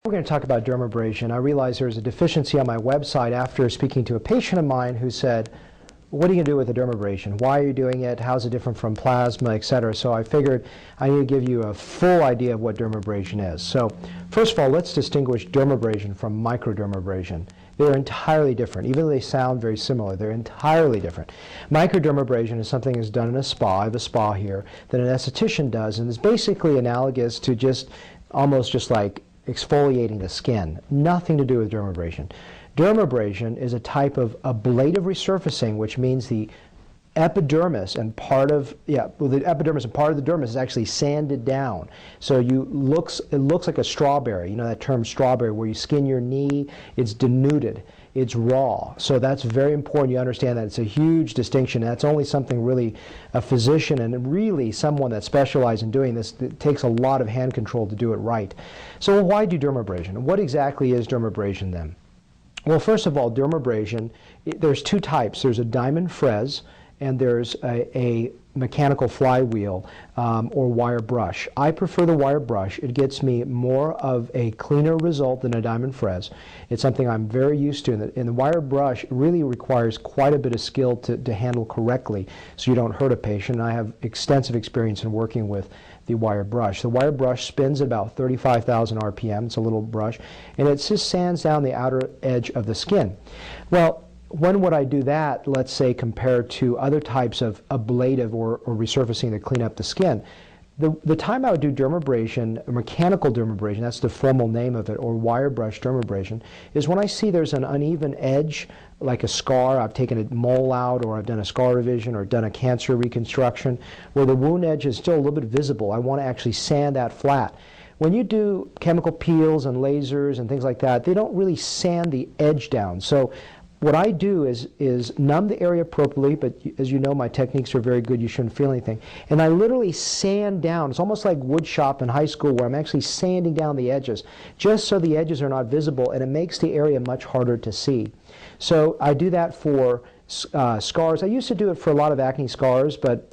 We're going to talk about dermabrasion. I realized there's a deficiency on my website after speaking to a patient of mine who said, what are you going to do with the dermabrasion? Why are you doing it? How's it different from plasma, etc.? So I figured I need to give you a full idea of what dermabrasion is. So first of all, let's distinguish dermabrasion from microdermabrasion. They're entirely different. Even though they sound very similar, they're entirely different. Microdermabrasion is something that's done in a spa. I have a spa here that an esthetician does, and it's basically analogous to almost just like exfoliating the skin. Nothing to do with dermabrasion. Dermabrasion is a type of ablative resurfacing, which means the epidermis and part of the dermis is actually sanded down. So it looks like a strawberry. You know that term strawberry, where you skin your knee, it's denuded, it's raw. So that's very important. You understand that it's a huge distinction. That's only something really a physician and really someone that specializes in doing this. It takes a lot of hand control to do it right. So why do dermabrasion? What exactly is dermabrasion then? Well, first of all, dermabrasion, there's two types. There's a diamond frez, and there's a mechanical flywheel or wire brush. I prefer the wire brush. It gets me more of a cleaner result than a diamond frez. It's something I'm very used to. And the wire brush really requires quite a bit of skill to handle correctly so you don't hurt a patient. And I have extensive experience in working with the wire brush. The wire brush spins about 35,000 RPM. It's a little brush, and it just sands down the outer edge of the skin. Well, when would I do that, let's say, compared to other types of ablative or resurfacing to clean up the skin? The time I would do dermabrasion, mechanical dermabrasion, that's the formal name of it, or wire brush dermabrasion, is when I see there's an uneven edge, like a scar. I've taken a mole out, or I've done a scar revision, or done a cancer reconstruction, where the wound edge is still a little bit visible. I want to actually sand that flat. When you do chemical peels and lasers and things like that, they don't really sand the edge down. So what I do is numb the area appropriately, but as you know, my techniques are very good. You shouldn't feel anything. And I literally sand down. It's almost like wood shop in high school, where I'm actually sanding down the edges, just so the edges are not visible, and it makes the area much harder to see. So I do that for scars. I used to do it for a lot of acne scars, but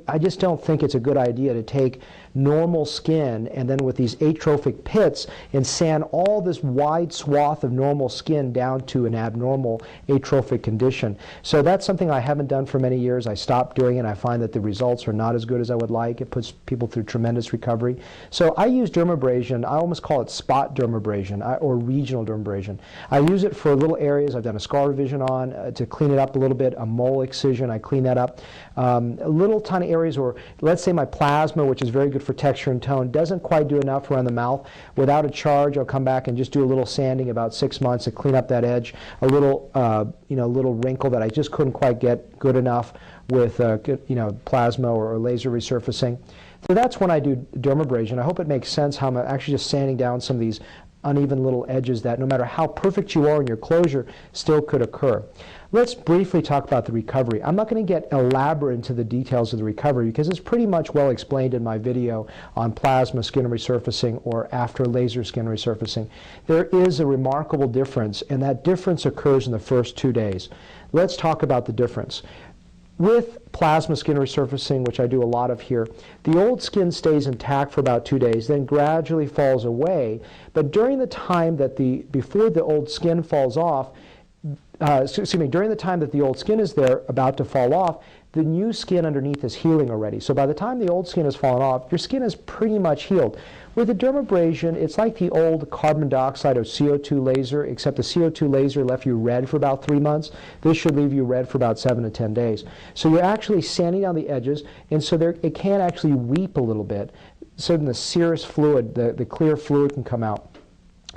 I just don't think it's a good idea to take normal skin and then with these atrophic pits and sand all this wide swath of normal skin down to an abnormal atrophic condition. So that's something I haven't done for many years. I stopped doing it. I find that the results are not as good as I would like. It puts people through tremendous recovery. So I use dermabrasion. I almost call it spot dermabrasion or regional dermabrasion. I use it for little areas I've done a scar revision on to clean it up a little bit. A mole excision, I clean that up. Little tiny areas where, let's say my plasma, which is very good for texture and tone, doesn't quite do enough around the mouth. Without a charge, I'll come back and just do a little sanding about 6 months to clean up that edge. A little, little wrinkle that I just couldn't quite get good enough with, plasma or laser resurfacing. So that's when I do dermabrasion. I hope it makes sense how I'm actually just sanding down some of these uneven little edges that no matter how perfect you are in your closure still could occur. Let's briefly talk about the recovery. I'm not going to get elaborate into the details of the recovery because it's pretty much well explained in my video on plasma skin resurfacing or after laser skin resurfacing. There is a remarkable difference, and that difference occurs in the first 2 days. Let's talk about the difference. With plasma skin resurfacing, which I do a lot of here, the old skin stays intact for about 2 days, then gradually falls away. But during the time that before the old skin falls off, during the time that the old skin is there about to fall off, the new skin underneath is healing already. So by the time the old skin has fallen off, your skin is pretty much healed. With the dermabrasion, it's like the old carbon dioxide or CO2 laser, except the CO2 laser left you red for about 3 months. This should leave you red for about 7 to 10 days. So you're actually sanding down the edges, and so it can actually weep a little bit. So then the serous fluid, the clear fluid can come out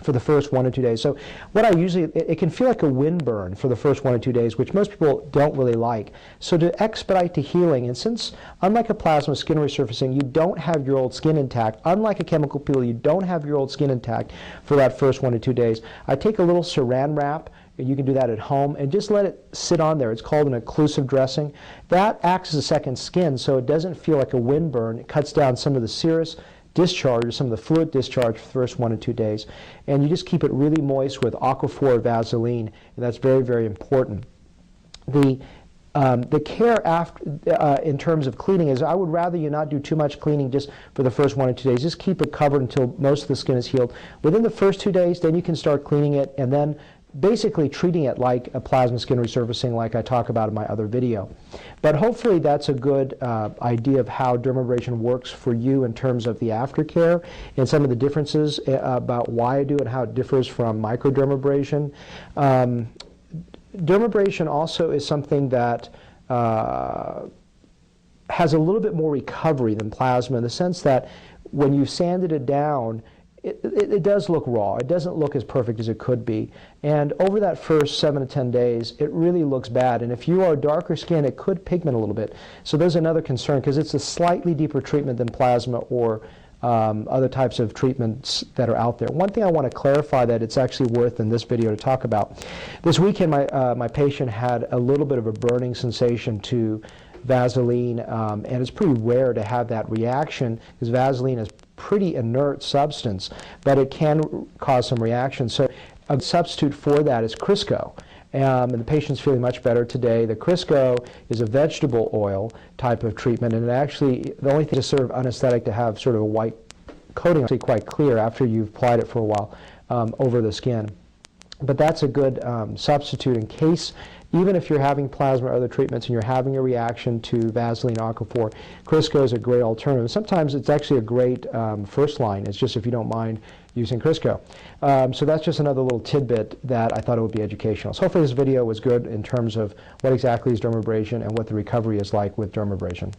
for the first 1 or 2 days. So what I usually, it can feel like a wind burn for the first 1 or 2 days, which most people don't really like. So to expedite the healing, and since unlike a plasma skin resurfacing, you don't have your old skin intact, unlike a chemical peel, you don't have your old skin intact for that first 1 or 2 days, I take a little saran wrap, and you can do that at home, and just let it sit on there. It's called an occlusive dressing. That acts as a second skin, so it doesn't feel like a wind burn. It cuts down some of the serous discharge, or some of the fluid discharge for the first 1 or 2 days. And you just keep it really moist with Aquaphor Vaseline, and that's very, very important. The The care after, in terms of cleaning is I would rather you not do too much cleaning just for the first 1 or 2 days. Just keep it covered until most of the skin is healed. Within the first 2 days, then you can start cleaning it and then basically treating it like a plasma skin resurfacing like I talk about in my other video. But hopefully that's a good idea of how dermabrasion works for you in terms of the aftercare and some of the differences about why I do it and how it differs from microdermabrasion. Dermabrasion also is something that has a little bit more recovery than plasma in the sense that when you sanded it down, it does look raw. It doesn't look as perfect as it could be. And over that first 7 to 10 days, it really looks bad. And if you are darker skin, it could pigment a little bit. So there's another concern because it's a slightly deeper treatment than plasma or other types of treatments that are out there. One thing I want to clarify that it's actually worth in this video to talk about. This weekend, my patient had a little bit of a burning sensation to Vaseline, and it's pretty rare to have that reaction because Vaseline is pretty inert substance, but it can cause some reaction. So a substitute for that is Crisco. And the patient's feeling much better today. The Crisco is a vegetable oil type of treatment, and it actually, the only thing is sort of anesthetic to have sort of a white coating, actually quite clear after you've applied it for a while over the skin. But that's a good substitute in case, even if you're having plasma or other treatments and you're having a reaction to Vaseline Aquaphor, Crisco is a great alternative. Sometimes it's actually a great first line. It's just if you don't mind using Crisco. So that's just another little tidbit that I thought it would be educational. So hopefully this video was good in terms of what exactly is dermabrasion and what the recovery is like with dermabrasion.